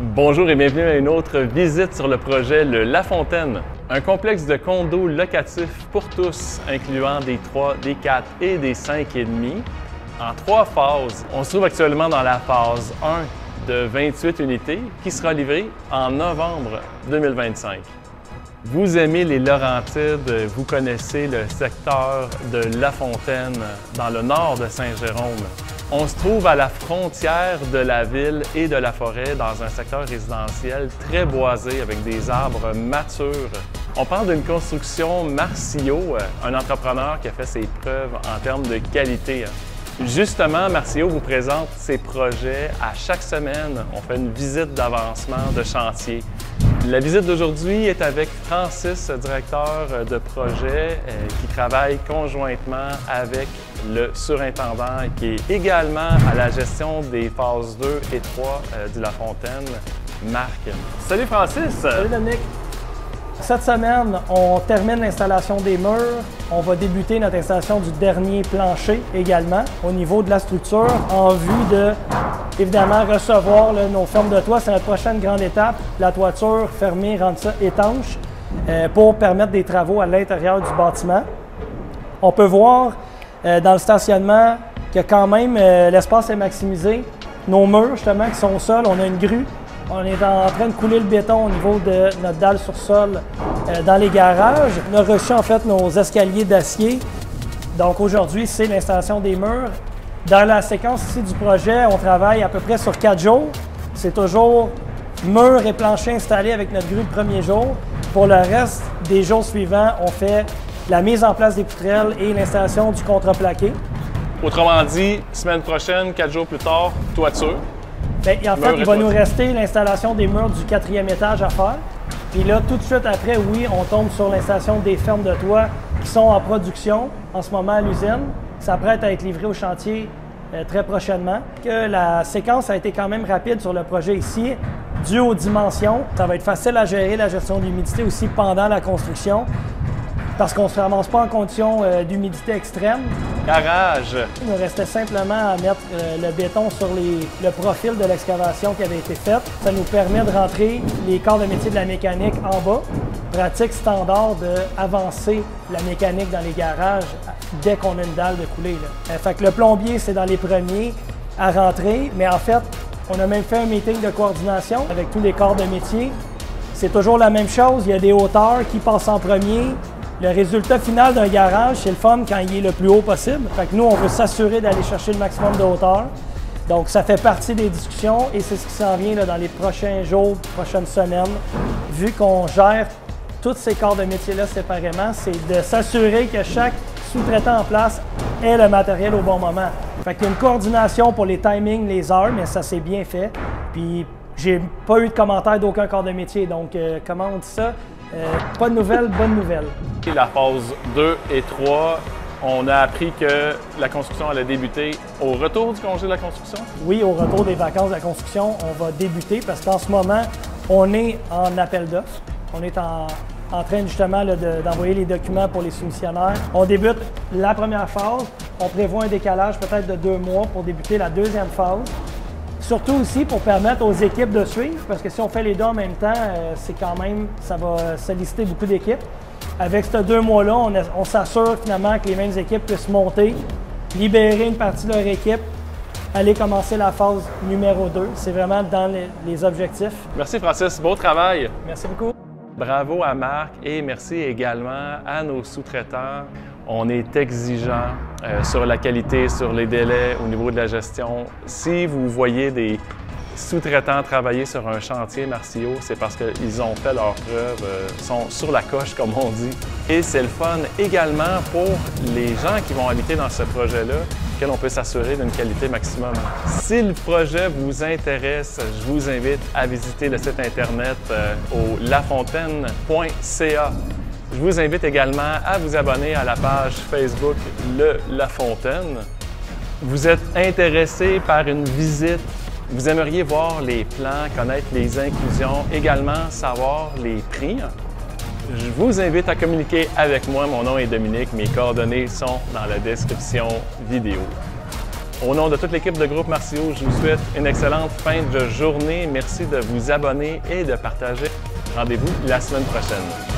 Bonjour et bienvenue à une autre visite sur le projet Le Lafontaine, un complexe de condos locatifs pour tous, incluant des 3, des 4 et des 5,5 en 3 phases. On se trouve actuellement dans la phase 1 de 28 unités qui sera livrée en novembre 2025. Vous aimez les Laurentides, vous connaissez le secteur de Lafontaine dans le nord de Saint-Jérôme. On se trouve à la frontière de la ville et de la forêt dans un secteur résidentiel très boisé avec des arbres matures. On parle d'une construction Marcio, un entrepreneur qui a fait ses preuves en termes de qualité. Justement, Marcio vous présente ses projets à chaque semaine. On fait une visite d'avancement de chantier. La visite d'aujourd'hui est avec Francis, directeur de projet, qui travaille conjointement avec le surintendant qui est également à la gestion des phases 2 et 3 du Lafontaine, Marc. Salut Francis! Salut Dominique! Cette semaine, on termine l'installation des murs. On va débuter notre installation du dernier plancher également au niveau de la structure en vue de, évidemment, recevoir nos formes de toit. C'est notre prochaine grande étape. La toiture fermée, rendre ça étanche pour permettre des travaux à l'intérieur du bâtiment. On peut voir dans le stationnement que quand même l'espace est maximisé. Nos murs, justement, qui sont au sol, on a une grue. On est en train de couler le béton au niveau de notre dalle sur sol dans les garages. On a reçu en fait nos escaliers d'acier. Donc aujourd'hui, c'est l'installation des murs. Dans la séquence ici du projet, on travaille à peu près sur 4 jours. C'est toujours murs et planchers installés avec notre grue le premier jour. Pour le reste des jours suivants, on fait la mise en place des poutrelles et l'installation du contreplaqué. Autrement dit, semaine prochaine, 4 jours plus tard, toiture. Bien, en fait, il va nous rester l'installation des murs du 4e étage à faire. Puis là, tout de suite après, oui, on tombe sur l'installation des fermes de toit qui sont en production en ce moment à l'usine. Ça s'apprête à être livré au chantier très prochainement. Que la séquence a été quand même rapide sur le projet ici, dû aux dimensions. Ça va être facile à gérer la gestion de l'humidité aussi pendant la construction, parce qu'on ne se ramasse pas en conditions d'humidité extrême. Garage. Il nous restait simplement à mettre le béton sur le profil de l'excavation qui avait été faite. Ça nous permet de rentrer les corps de métier de la mécanique en bas. Pratique standard d'avancer la mécanique dans les garages dès qu'on a une dalle de coulée. Fait que le plombier, c'est dans les premiers à rentrer, mais en fait, on a même fait un meeting de coordination avec tous les corps de métier. C'est toujours la même chose, il y a des hauteurs qui passent en premier. Le résultat final d'un garage, c'est le fun quand il est le plus haut possible. Fait que nous, on veut s'assurer d'aller chercher le maximum de hauteur. Donc, ça fait partie des discussions et c'est ce qui s'en vient là, dans les prochains jours, prochaines semaines. Vu qu'on gère tous ces corps de métier-là séparément, c'est de s'assurer que chaque sous-traitant en place ait le matériel au bon moment. Fait qu'il y a une coordination pour les timings, les heures, mais ça s'est bien fait. Puis, j'ai pas eu de commentaire d'aucun corps de métier. Donc, comment on dit ça? Pas de nouvelles, bonne nouvelle. La phase 2 et 3, on a appris que la construction allait débuter au retour du congé de la construction? Oui, au retour des vacances de la construction, on va débuter parce qu'en ce moment, on est en appel d'offres. On est en train justement d'envoyer les documents pour les soumissionnaires. On débute la première phase. On prévoit un décalage peut-être de 2 mois pour débuter la deuxième phase. Surtout aussi pour permettre aux équipes de suivre, parce que si on fait les deux en même temps, c'est quand même, ça va solliciter beaucoup d'équipes. Avec ces 2 mois-là, on s'assure finalement que les mêmes équipes puissent monter, libérer une partie de leur équipe, aller commencer la phase numéro 2. C'est vraiment dans les objectifs. Merci Francis, beau travail! Merci beaucoup. Bravo à Marc et merci également à nos sous-traitants. On est exigeant sur la qualité, sur les délais, au niveau de la gestion. Si vous voyez des sous-traitants travailler sur un chantier Marcio, c'est parce qu'ils ont fait leurs preuves, sont sur la coche, comme on dit. Et c'est le fun également pour les gens qui vont habiter dans ce projet-là, auquel on peut s'assurer d'une qualité maximum. Si le projet vous intéresse, je vous invite à visiter le site internet au lafontaine.ca. Je vous invite également à vous abonner à la page Facebook Le Lafontaine. Vous êtes intéressé par une visite, vous aimeriez voir les plans, connaître les inclusions, également savoir les prix. Je vous invite à communiquer avec moi. Mon nom est Dominique, mes coordonnées sont dans la description vidéo. Au nom de toute l'équipe de Groupe Martiaux, je vous souhaite une excellente fin de journée. Merci de vous abonner et de partager. Rendez-vous la semaine prochaine.